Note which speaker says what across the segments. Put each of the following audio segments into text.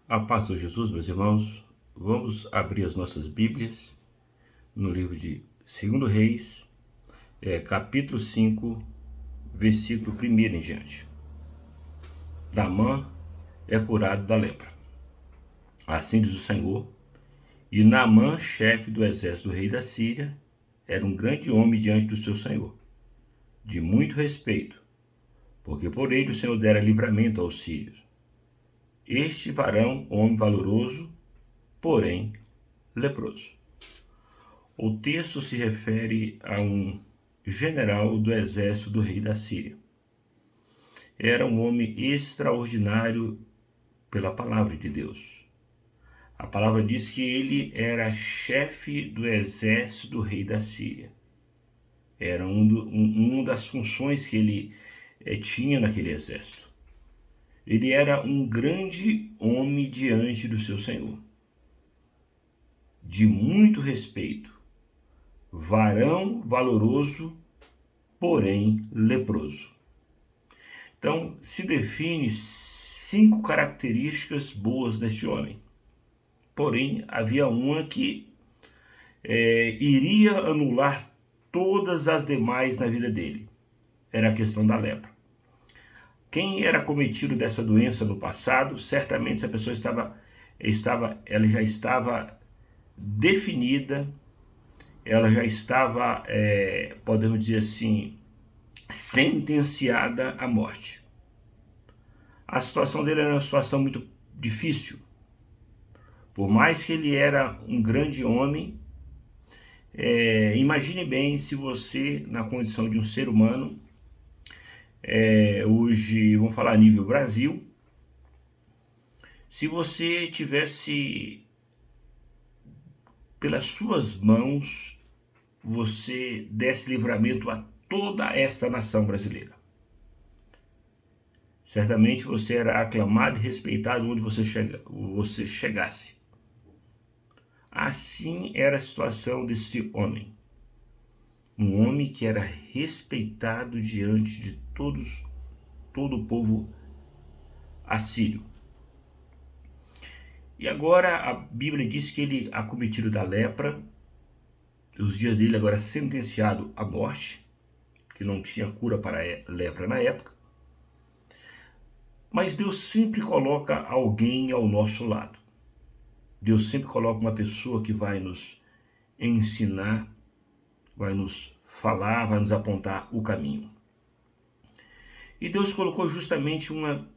Speaker 1: A paz de Jesus, meus irmãos, vamos abrir as nossas Bíblias no livro de 2 Reis, capítulo 5, versículo 1 em diante. Naamã é curado da lepra. Assim diz o Senhor, e Naamã, chefe do exército do rei da Síria, era um grande homem diante do seu Senhor, de muito respeito, porque por ele o Senhor dera livramento aos sírios. Este varão, homem valoroso, porém leproso. O texto se refere a um general do exército do rei da Síria. Era um homem extraordinário pela palavra de Deus. A palavra diz que ele era chefe do exército do rei da Síria. Era uma das funções que ele tinha naquele exército. Ele era um grande homem diante do seu Senhor, de muito respeito, varão valoroso, porém leproso. Então, se define 5 características boas deste homem. Porém, havia uma que iria anular todas as demais na vida dele. Era a questão da lepra. Quem era cometido dessa doença no passado, certamente essa pessoa ela já estava definida, ela já estava, podemos dizer assim, sentenciada à morte. A situação dele era uma situação muito difícil. Por mais que ele era um grande homem, imagine bem se você, na condição de um ser humano, hoje, vamos falar a nível Brasil, se você tivesse pelas suas mãos, você desse livramento a toda esta nação brasileira. Certamente você era aclamado e respeitado onde você chegasse. Assim era a situação desse homem. Um homem que era respeitado diante de todo o povo assírio. E agora a Bíblia diz que ele, acometido da lepra, os dias dele agora sentenciado à morte, que não tinha cura para a lepra na época. Mas Deus sempre coloca alguém ao nosso lado. Deus sempre coloca uma pessoa que vai nos ensinar, vai nos falar, vai nos apontar o caminho. E Deus colocou justamente uma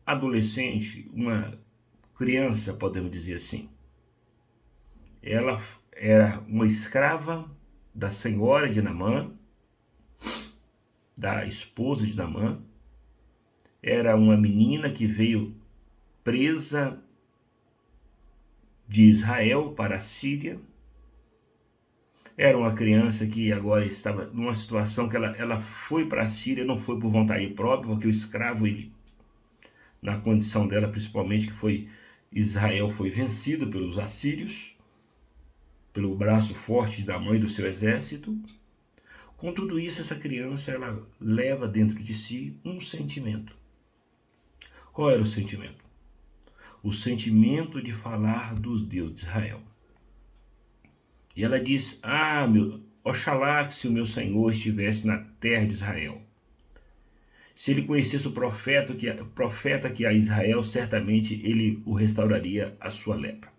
Speaker 1: adolescente, uma criança, podemos dizer assim. Ela era uma escrava da senhora de Naamã, da esposa de Naamã. Era uma menina que veio presa de Israel para a Síria. Era uma criança que agora estava numa situação que ela foi para a Síria, não foi por vontade própria, porque o escravo, ele, na condição dela principalmente, que foi Israel, foi vencido pelos assírios, pelo braço forte da mãe do seu exército. Com tudo isso, essa criança, ela leva dentro de si um sentimento. Qual era o sentimento? O sentimento de falar dos deuses de Israel. E ela diz, oxalá que se o meu Senhor estivesse na terra de Israel. Se ele conhecesse o profeta que há em Israel, certamente ele o restauraria a sua lepra.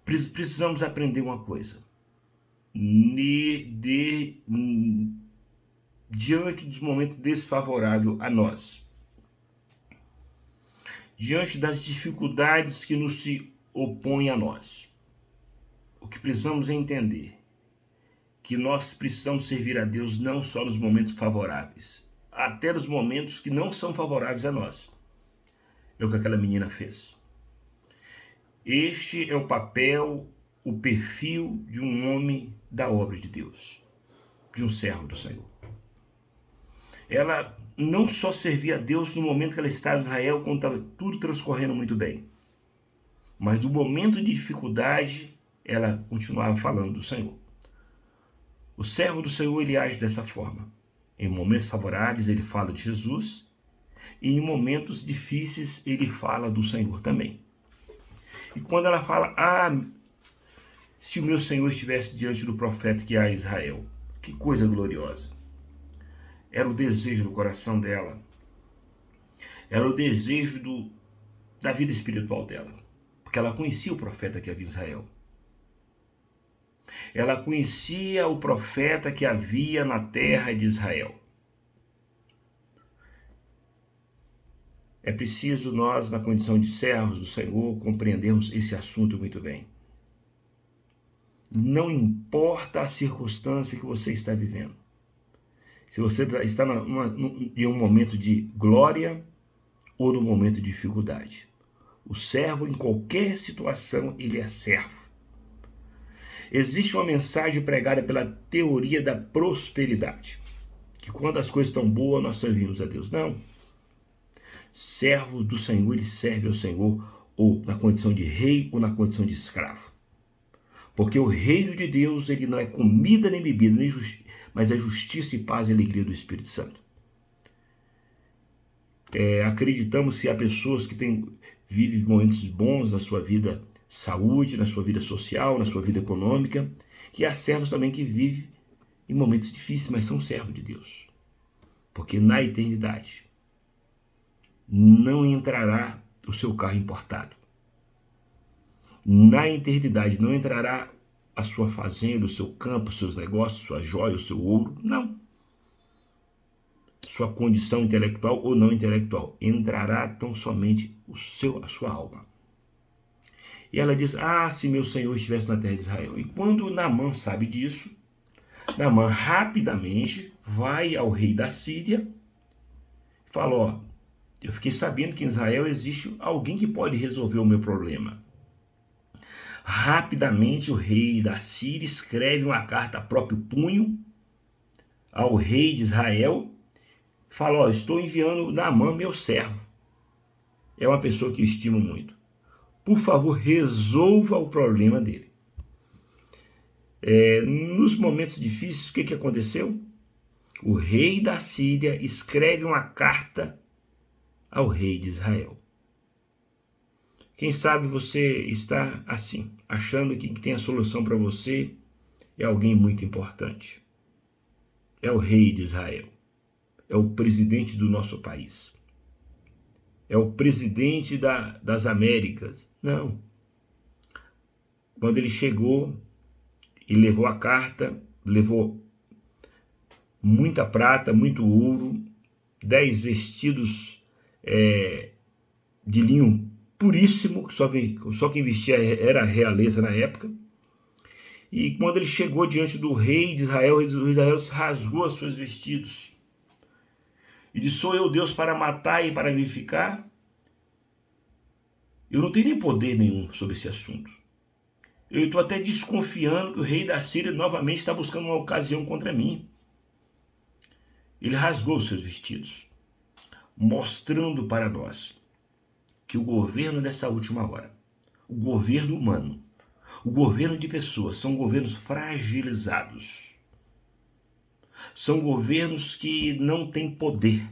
Speaker 1: Precisamos aprender uma coisa. Diante dos momentos desfavoráveis a nós, diante das dificuldades que nos se opõem a nós, o que precisamos entender que nós precisamos servir a Deus não só nos momentos favoráveis, até nos momentos que não são favoráveis a nós. É o que aquela menina fez. Este é o papel, o perfil de um homem da obra de Deus, de um servo do Senhor. Ela não só servia a Deus no momento que ela estava em Israel, quando estava tudo transcorrendo muito bem, mas no momento de dificuldade, ela continuava falando do Senhor. O servo do Senhor, ele age dessa forma. Em momentos favoráveis, ele fala de Jesus, E em momentos difíceis ele fala do Senhor também. E quando ela fala, se o meu Senhor estivesse diante do profeta que há em Israel, que coisa gloriosa. Era o desejo do coração dela. Era o desejo da vida espiritual dela. Porque ela conhecia o profeta que havia em Israel. Ela conhecia o profeta que havia na terra de Israel. É preciso nós, na condição de servos do Senhor, compreendermos esse assunto muito bem. Não importa a circunstância que você está vivendo. Se você está em um momento de glória ou no momento de dificuldade. O servo, em qualquer situação, ele é servo. Existe uma mensagem pregada pela teoria da prosperidade. Que quando as coisas estão boas, nós servimos a Deus. Não. Servo do Senhor, ele serve ao Senhor ou na condição de rei ou na condição de escravo. Porque o reino de Deus, ele não é comida nem bebida, mas é justiça e paz e alegria do Espírito Santo. Acreditamos que há pessoas que vivem momentos bons na sua vida saúde, na sua vida social, na sua vida econômica, e há servos também que vivem em momentos difíceis, mas são servos de Deus. Porque na eternidade não entrará o seu carro importado. Na eternidade não entrará a sua fazenda, o seu campo, os seus negócios, sua joia, o seu ouro. Não. Sua condição intelectual ou não intelectual. Entrará tão somente a sua alma. E ela diz, se meu Senhor estivesse na terra de Israel. E quando Naamã sabe disso, Naamã rapidamente vai ao rei da Síria e fala, eu fiquei sabendo que em Israel existe alguém que pode resolver o meu problema. Rapidamente o rei da Síria escreve uma carta a próprio punho ao rei de Israel, fala, estou enviando Naamã, meu servo. É uma pessoa que eu estimo muito. Por favor, resolva o problema dele. Nos momentos difíceis, o que aconteceu? O rei da Síria escreve uma carta ao rei de Israel. Quem sabe você está assim, achando que quem tem a solução para você é alguém muito importante. É o rei de Israel. É o presidente do nosso país. É o presidente das Américas. Não. Quando ele chegou e levou a carta, levou muita prata, muito ouro, 10 vestidos de linho puríssimo, que só quem vestia era a realeza na época. E quando ele chegou diante do rei de Israel, o rei de Israel rasgou os seus vestidos. E disse, sou eu Deus para matar e para vivificar? Eu não tenho nem poder nenhum sobre esse assunto. Eu estou até desconfiando que o rei da Síria novamente está buscando uma ocasião contra mim. Ele rasgou os seus vestidos, mostrando para nós que o governo dessa última hora, o governo humano, o governo de pessoas, são governos fragilizados. São governos que não têm poder.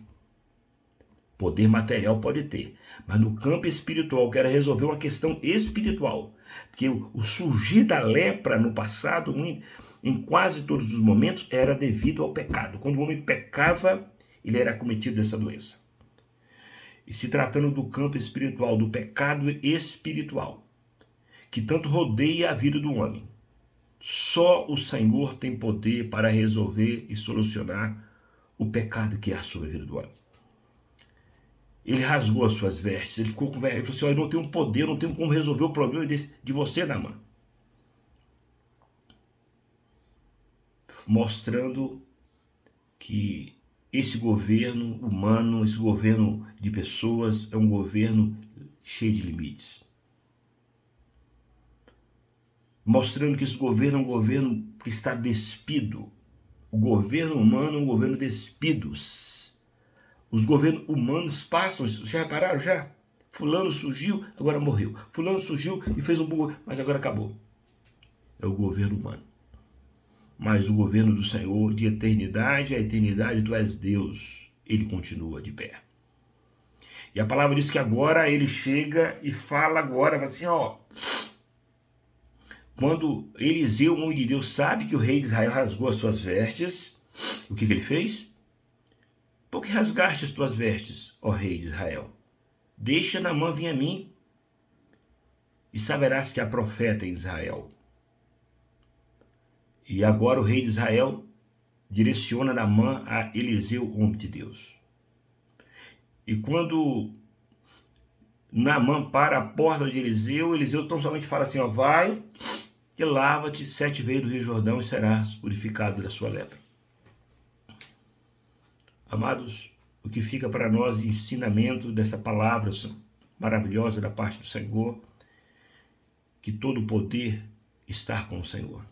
Speaker 1: Poder material pode ter, mas no campo espiritual, quero resolver uma questão espiritual. Porque o surgir da lepra no passado, em quase todos os momentos, era devido ao pecado. Quando o homem pecava, ele era acometido dessa doença. E se tratando do campo espiritual, do pecado espiritual, que tanto rodeia a vida do homem, só o Senhor tem poder para resolver e solucionar o pecado que há sobre a vida do homem. Ele rasgou as suas vestes, ele ficou com vergonha, ele falou assim, eu não tenho poder, eu não tenho como resolver o problema de você, Naamã. Mostrando que esse governo humano, esse governo de pessoas, é um governo cheio de limites. Mostrando que esse governo é um governo que está despido. O governo humano é um governo despido. Os governos humanos passam, já repararam já? Fulano surgiu, agora morreu. Fulano surgiu e fez um bom, mas agora acabou. É o governo humano. Mas o governo do Senhor, de eternidade a eternidade, tu és Deus. Ele continua de pé. E a palavra diz que agora ele chega e fala agora, assim, ó. Quando Eliseu, o homem de Deus, sabe que o rei de Israel rasgou as suas vestes, o que ele fez? Por que rasgaste as tuas vestes, ó rei de Israel? Deixa Naamã vir a mim, e saberás que há profeta em Israel. E agora o rei de Israel direciona Naamã a Eliseu, homem de Deus. E quando Naamã para a porta de Eliseu, Eliseu tão somente fala assim, ó, vai e lava-te 7 vezes no Rio Jordão e serás purificado da sua lepra. Amados, o que fica para nós de ensinamento dessa palavra maravilhosa da parte do Senhor, que todo o poder está com o Senhor.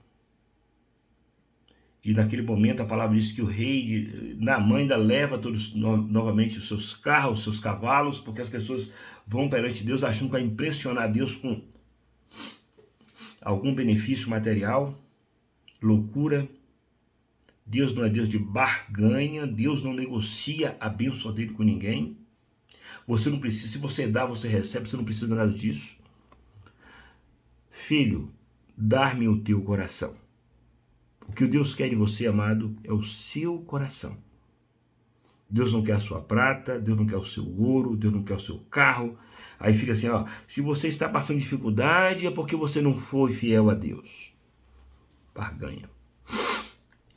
Speaker 1: E naquele momento a palavra diz que o rei Naamã ainda leva todos novamente os seus carros, os seus cavalos, porque as pessoas vão perante Deus achando que vai impressionar Deus com algum benefício material, loucura. Deus não é Deus de barganha, Deus não negocia a bênção dele com ninguém. Você não precisa, se você dá, você recebe, você não precisa de nada disso. Filho, dar-me o teu coração. O que Deus quer de você, amado, é o seu coração. Deus não quer a sua prata, Deus não quer o seu ouro, Deus não quer o seu carro. Aí fica assim, ó, se você está passando dificuldade é porque você não foi fiel a Deus. Barganha.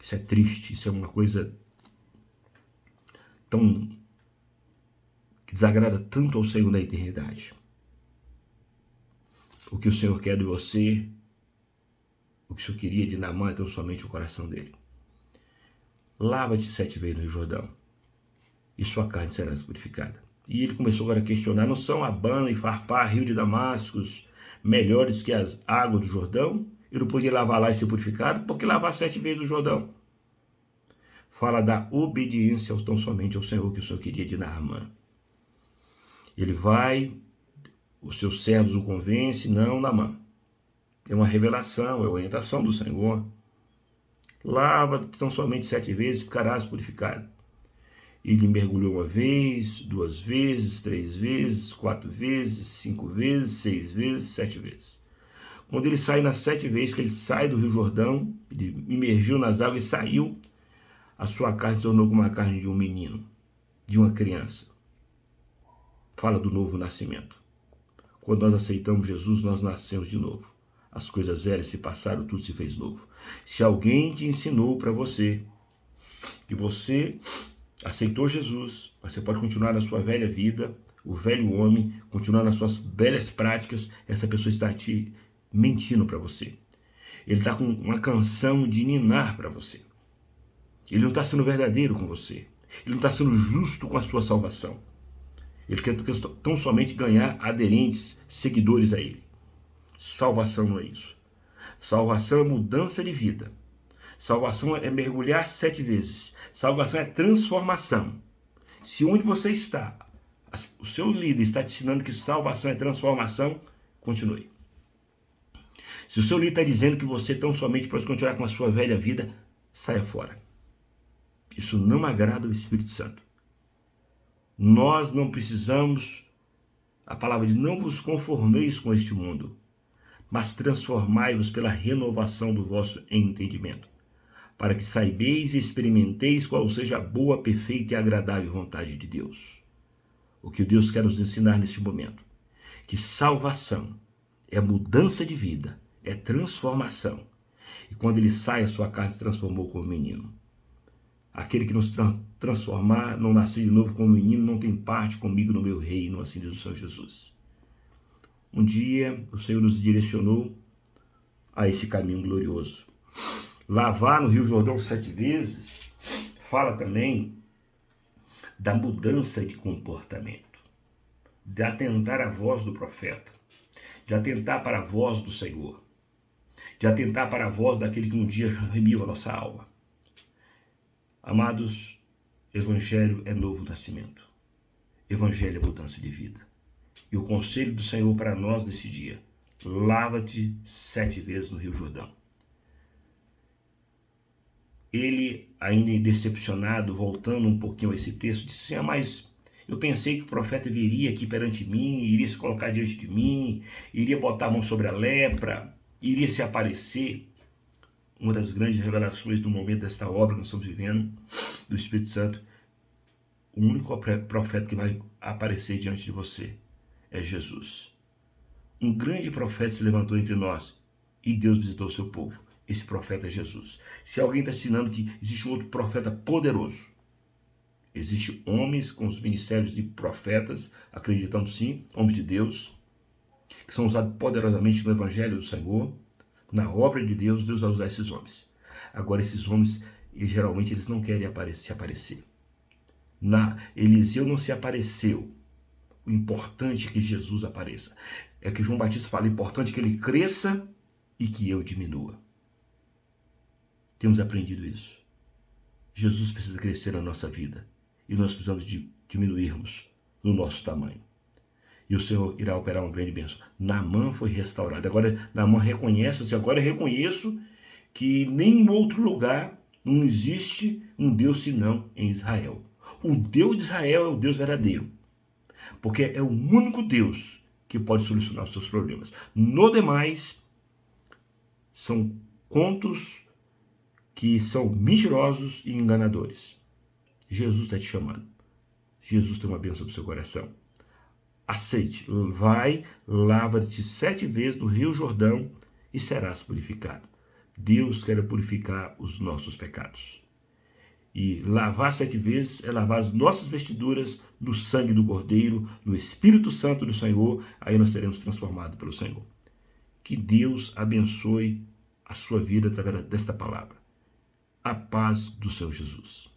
Speaker 1: Isso é triste, isso é uma coisa tão que desagrada tanto ao Senhor na eternidade. O que o Senhor quer de você, o que o Senhor queria de Naamã é tão somente o coração dele. Lava-te 7 vezes no Rio Jordão e sua carne será purificada. E ele começou agora a questionar, não são Abana e Farpá, rio de Damascos, melhores que as águas do Jordão? Eu não podia lavar lá e ser purificado? Por que lavar 7 vezes no Jordão? Fala da obediência tão somente ao Senhor que o Senhor queria de Naamã. Ele vai, os seus servos o convencem, não, Naamã. É uma revelação, é a orientação do Senhor. Lava tão somente 7 vezes, ficarás purificado. Ele mergulhou 1 vez, 2 vezes, 3 vezes, 4 vezes, 5 vezes, 6 vezes, 7 vezes. Quando ele sai nas 7 vezes, que ele sai do Rio Jordão, ele imergiu nas águas e saiu, a sua carne se tornou como a carne de um menino, de uma criança. Fala do novo nascimento. Quando nós aceitamos Jesus, nós nascemos de novo. As coisas velhas se passaram, tudo se fez novo. Se alguém te ensinou para você, que você aceitou Jesus, você pode continuar na sua velha vida, o velho homem, continuar nas suas velhas práticas, essa pessoa está te mentindo para você. Ele está com uma canção de ninar para você. Ele não está sendo verdadeiro com você. Ele não está sendo justo com a sua salvação. Ele quer tão somente ganhar aderentes, seguidores a ele. Salvação não é isso. Salvação é mudança de vida. Salvação é mergulhar 7 vezes. Salvação é transformação. Se onde você está, o seu líder está te ensinando que salvação é transformação, continue. Se o seu líder está dizendo que você tão somente pode continuar com a sua velha vida, saia fora. Isso não agrada o Espírito Santo. Nós não precisamos, a palavra diz, não vos conformeis com este mundo, mas transformai-vos pela renovação do vosso entendimento, para que saibeis e experimenteis qual seja a boa, perfeita e agradável vontade de Deus. O que Deus quer nos ensinar neste momento, que salvação é mudança de vida, é transformação. E quando ele sai, a sua carne se transformou como menino. Aquele que nos transformar, não nascer de novo como menino, não tem parte comigo no meu reino, assim diz o Senhor Jesus. Um dia, o Senhor nos direcionou a esse caminho glorioso. Lavar no Rio Jordão 7 vezes, fala também da mudança de comportamento, de atentar à voz do profeta, de atentar para a voz do Senhor, de atentar para a voz daquele que um dia remiu a nossa alma. Amados, Evangelho é novo nascimento. Evangelho é mudança de vida. E o conselho do Senhor para nós nesse dia, lava-te 7 vezes no Rio Jordão. Ele, ainda decepcionado, voltando um pouquinho a esse texto, disse assim, mas Eu pensei que o profeta viria aqui perante mim, iria se colocar diante de mim, iria botar a mão sobre a lepra, iria se aparecer. Uma das grandes revelações do momento desta obra que nós estamos vivendo, do Espírito Santo, o único profeta que vai aparecer diante de você é Jesus. Um grande profeta se levantou entre nós e Deus visitou o seu povo. Esse profeta é Jesus. Se alguém está ensinando que existe um outro profeta poderoso, existem homens com os ministérios de profetas, acreditando sim, homens de Deus, que são usados poderosamente no Evangelho do Senhor, na obra de Deus. Deus vai usar esses homens. Agora, esses homens, geralmente, eles não querem se aparecer. Eliseu não se apareceu. O importante é que Jesus apareça. É que João Batista fala, importante que ele cresça e que eu diminua. Temos aprendido isso. Jesus precisa crescer na nossa vida e nós precisamos diminuirmos no nosso tamanho. E o Senhor irá operar uma grande bênção. Naamã foi restaurado. Agora Naamã reconhece, agora eu reconheço que nem em outro lugar não existe um Deus senão em Israel. O Deus de Israel é o Deus verdadeiro, porque é o único Deus que pode solucionar os seus problemas. No demais, são contos que são mentirosos e enganadores. Jesus está te chamando. Jesus tem uma bênção para o seu coração. Aceite. Vai, lava-te 7 vezes no Rio Jordão e serás purificado. Deus quer purificar os nossos pecados. E lavar 7 vezes é lavar as nossas vestiduras no sangue do Cordeiro, no Espírito Santo do Senhor. Aí nós seremos transformados pelo Senhor. Que Deus abençoe a sua vida através desta palavra. A paz do Senhor Jesus.